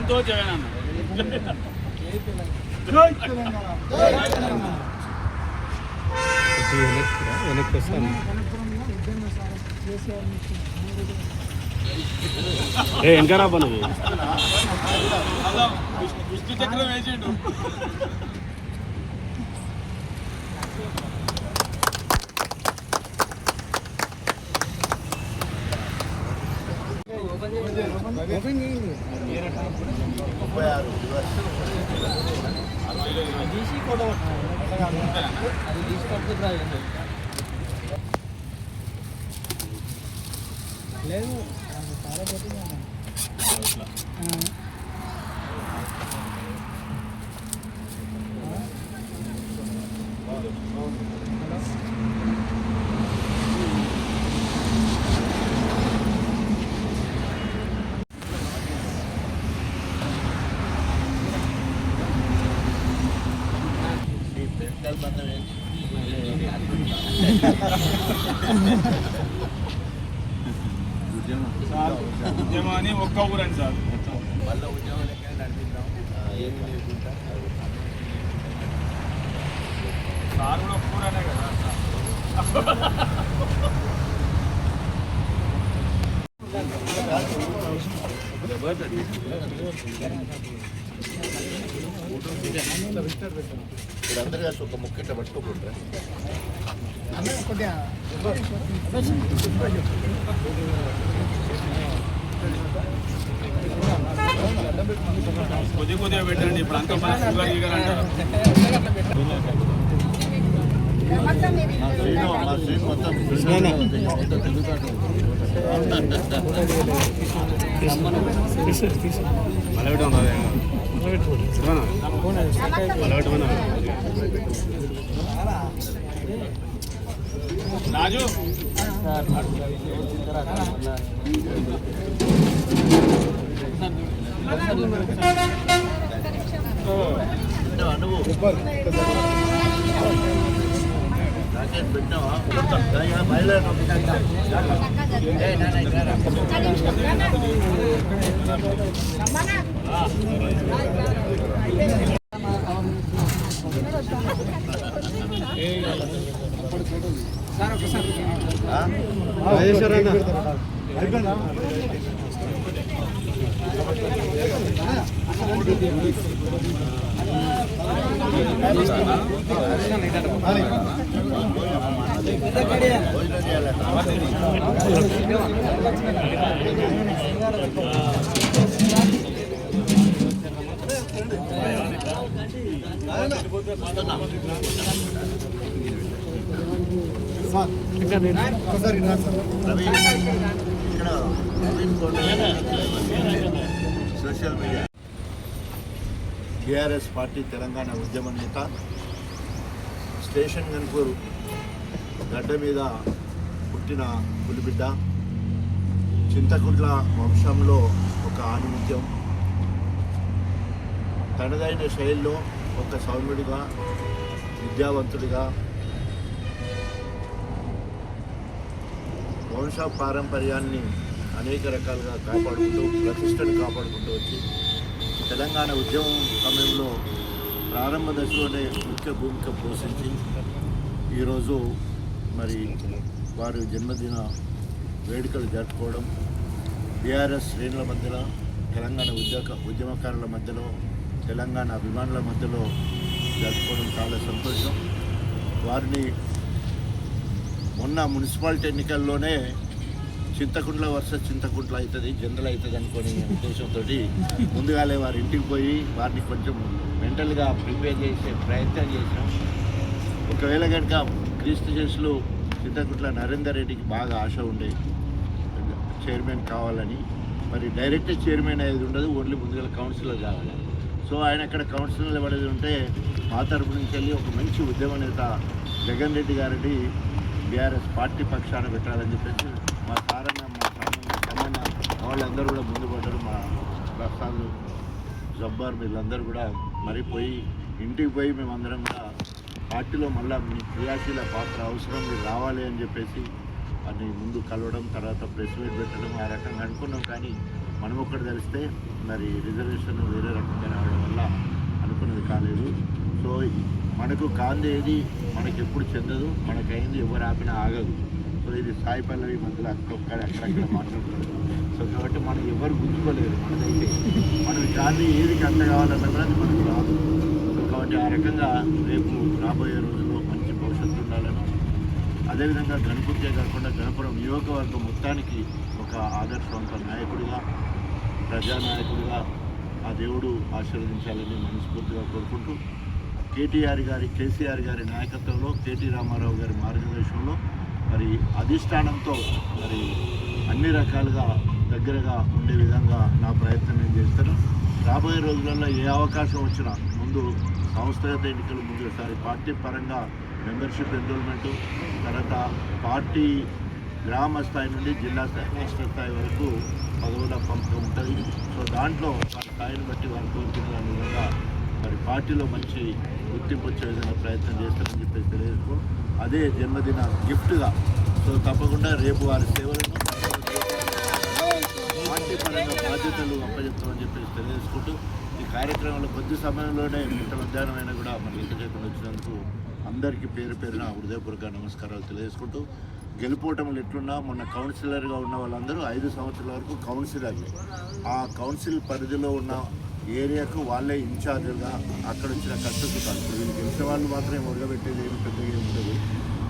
బోల్తో జగన్ వెనకరా పను విష్ణు చక్రం వేసిండు. లేదు ఉద్యమం అని ఒక్క ఊరండి సార్. మళ్ళీ ఉద్యమం లెక్క నడిపిద్దాం. ఏమి లేకుండా సార్ కూడా ఒక్క ఊరనే కదా. ఇప్పుడు అందరు కలిసి ఒక ముక్కట పట్టుకోకుండా కొద్దిగా పెట్టండి. ఇప్పుడు అంతా మన షుగర్ గీగర్ అంటారు. రాజు రాకెట్ పెట్టావా బయలుదేరి social media TRS party Telangana ఉద్యమ నేత స్టేషన్ గన్పూర్ గడ్డ మీద పుట్టిన పులిబిడ్డ, చింతకుంట్ల వంశంలో ఒక ఆణిముత్యం, తనదైన శైలిలో ఒక సౌమ్యుడిగా, విద్యావంతుడిగా, వంశ పారంపర్యాన్ని అనేక రకాలుగా కాపాడుకుంటూ, ప్రతిష్టను కాపాడుకుంటూ వచ్చి తెలంగాణ ఉద్యమం సమయంలో ప్రారంభ దశలోనే ముఖ్య భూమిక పోషించి ఈరోజు మరి వారి జన్మదిన వేడుకలు జరుపుకోవడం, బీఆర్ఎస్ శ్రేణుల మధ్యలో, తెలంగాణ ఉద్యమకారుల మధ్యలో, తెలంగాణ అభిమానుల మధ్యలో జరుపుకోవడం చాలా సంతోషం. వారిని మొన్న మున్సిపాలిటీ ఎన్నికల్లోనే చింతకుంట్ల వర్సెస్ చింతకుంట్ల అవుతుంది, జనరల్ అవుతుంది అనుకునే ఉద్దేశంతో ముందుగానే వారి ఇంటికి పోయి వారిని కొంచెం మెంటల్గా ప్రిపేర్ చేసే ప్రయత్నం చేసాం. ఒకవేళ కనుక క్రీస్తు చేసులు చింతకుంట్ల నరేందర్ రెడ్డికి బాగా ఆశ ఉండే చైర్మన్ కావాలని, మరి డైరెక్ట్ చైర్మన్ అయ్యేది ఉండదు, ఓన్లీ ముందుగా కౌన్సిలర్ కావాలి. సో ఆయన అక్కడ కౌన్సిలర్ పడేది ఉంటే మా తరపు నుంచి వెళ్ళి ఒక మంచి ఉద్యమ నేత జగన్ రెడ్డి గారిని బీఆర్ఎస్ పార్టీ పక్షాన పెట్టాలని చెప్పేసి మా సారన్న, మా సారన్న వాళ్ళందరూ కూడా ముందు పడ్డారు. మా ప్రసాద్, జబ్బార్ వీళ్ళందరూ కూడా మరి పోయి ఇంటికి పోయి మేమందరం కూడా పార్టీలో మళ్ళీ మీ క్రియాశీల పాత్ర అవసరం, మీరు రావాలి అని చెప్పేసి అని ముందు కలవడం, తర్వాత ప్రెస్ మీట్ పెట్టడం ఆ రకంగా అనుకున్నాం. కానీ మనం ఒక్కటి తెలిస్తే మరి రిజర్వేషన్ వేరే రకంగా రావడం వల్ల అనుకున్నది కాలేదు. సో మనకు కాంది ఏది మనకి ఎప్పుడు చెందదు, మనకైంది ఎవరు ఆపినా ఆగదు. సో ఇది సాయి పల్లవి మధ్యలో అక్కడక్కడ మాట్లాడుతున్నారు. సో కాబట్టి మనం ఎవరు గుర్తుకోలేరు, మనదైతే మనం కాంది ఏది కంట కావాలన్నా కూడా అది మనకు రాదు. సో కాబట్టి ఆ రకంగా రేపు రాబోయే రోజుల్లో మంచి భవిష్యత్తు ఉండాలని, అదేవిధంగా గణపురికే కాకుండా గణపురం నియోజకవర్గం మొత్తానికి ఒక ఆదర్శవంత నాయకుడిగా, ప్రజానాయకుడిగా ఆ దేవుడు ఆశీర్వదించాలని మనస్ఫూర్తిగా కోరుకుంటూ, కేసీఆర్ గారి నాయకత్వంలో, కేటీ రామారావు గారి మార్గదర్శనంలో మరి అధిష్టానంతో మరి అన్ని రకాలుగా దగ్గరగా ఉండే విధంగా నా ప్రయత్నం నేను చేస్తాను. రాబోయే రోజులలో ఏ అవకాశం వచ్చినా ముందు సంస్థాగత ఎన్నికలు ముందుసారి పార్టీ పరంగా మెంబర్షిప్ ఎన్రోల్మెంటు, తర్వాత పార్టీ గ్రామ స్థాయి నుండి జిల్లా స్థాయి, రాష్ట్ర స్థాయి వరకు పదవుల పంపకం ఉంటుంది. సో దాంట్లో వారి స్థాయిని బట్టి వారు కోరుకునే విధంగా మరి పార్టీలో మంచి గుర్తింపు వచ్చే విధంగా ప్రయత్నం చేస్తారని చెప్పేసి తెలియజేస్తూ, అదే జన్మదిన గిఫ్ట్గా సో తప్పకుండా రేపు వారి సేవలను పార్టీ పరంగా బాధ్యతలు అప్పచెప్తామని చెప్పేసి తెలియజేసుకుంటూ, ఈ కార్యక్రమంలో కొద్ది సమయంలోనే ఇంత మధ్యాహ్నం అయినా కూడా మరి లెక్క చేయకుండా వచ్చినందుకు అందరికీ పేరు పేరున హృదయపూర్వక నమస్కారాలు తెలియజేసుకుంటూ, గెలుపోవటంలో ఎట్లున్నా మొన్న కౌన్సిలర్గా ఉన్న వాళ్ళందరూ 5 సంవత్సరాల వరకు కౌన్సిలర్లు, ఆ కౌన్సిల్ పరిధిలో ఉన్న ఏరియాకు వాళ్ళే ఇన్ఛార్జ్గా అక్కడ వచ్చిన కష్టసుఖాలు. ఇప్పుడు వీళ్ళు గెలిచే వాళ్ళు మాత్రమే ఒడగబెట్టేది ఏమి పెద్దగా ఏమి ఉండదు.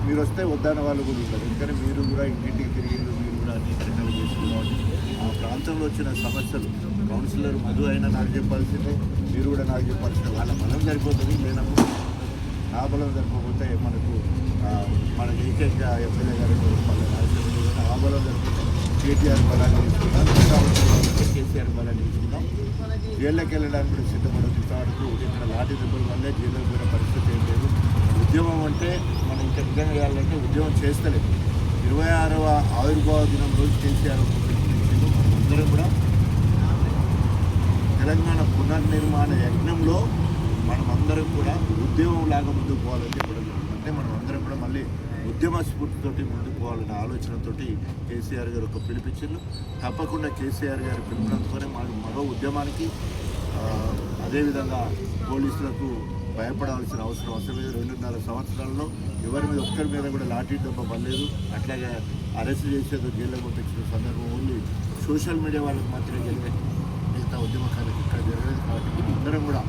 మీరు వస్తే వద్దన్న వాళ్ళు కూడా ఉంటారు. ఎందుకంటే మీరు కూడా ఇంటింటికి తిరిగి మీరు కూడా అన్ని రకాలు చేసుకున్నాం. ఆ ప్రాంతంలో వచ్చిన సమస్యలు కౌన్సిలర్ మధు అయినా నాకు చెప్పాల్సిందే, మీరు కూడా నాకు చెప్పాల్సిందే. వాళ్ళ బలం సరిపోతుంది, లేనప్పుడు నా బలం సరిపోతే మనకు ఏకైక ఎమ్మెల్యే గారు ఆ బలం సరిపోతే కేటీఆర్ బలాన్ని తీసుకుందాం, కేసీఆర్ బలాన్ని తీసుకుందాం. జైల్లోకి వెళ్ళడానికి కూడా సిద్ధపడదు. ఇంతవరకు ఇక్కడ లాఠీ దెబ్బల వల్లే జైల్లోకి పోయిన పరిస్థితి ఏం లేదు. ఉద్యమం అంటే మనం ఇంకా నిజంగా చేయాలంటే ఉద్యమం చేస్తలేదు. 26వ ఆవిర్భావ దినం రోజు కేసీఆర్ అందరం కూడా తెలంగాణ పునర్నిర్మాణ యజ్ఞంలో మనమందరం కూడా ఉద్యమంలాగా ముందుకు పోవాలని చెప్పడం అంటే మనం అందరం కూడా మళ్ళీ ఉద్యమ స్ఫూర్తితోటి ముందుకు పోవాలనే ఆలోచనతోటి కేసీఆర్ గారు ఒక పిలిపించారు. తప్పకుండా కేసీఆర్ గారి పిలుపునందుకొని మగ ఉద్యమానికి అదేవిధంగా పోలీసులకు భయపడాల్సిన అవసరం లేదు. 2.5 సంవత్సరాల్లో ఎవరి మీద ఒక్కరి మీద కూడా లాఠీ దెబ్బ పడలేదు. అట్లాగే అరెస్ట్ చేసేదో జైల్లో పంపించిన సందర్భం ఓన్లీ సోషల్ మీడియా వాళ్ళకి మాత్రమే జరిగాయి, మిగతా ఉద్యమకారులకు ఇక్కడ జరగలేదు. కాబట్టి అందరం కూడా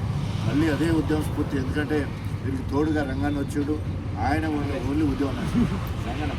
మళ్ళీ అదే ఉద్యమ స్ఫూర్తి, ఎందుకంటే వీరికి తోడుగా రంగాన్ని వచ్చాడు ఆయన ఓన్లీ ఉద్యమం రంగాన్ని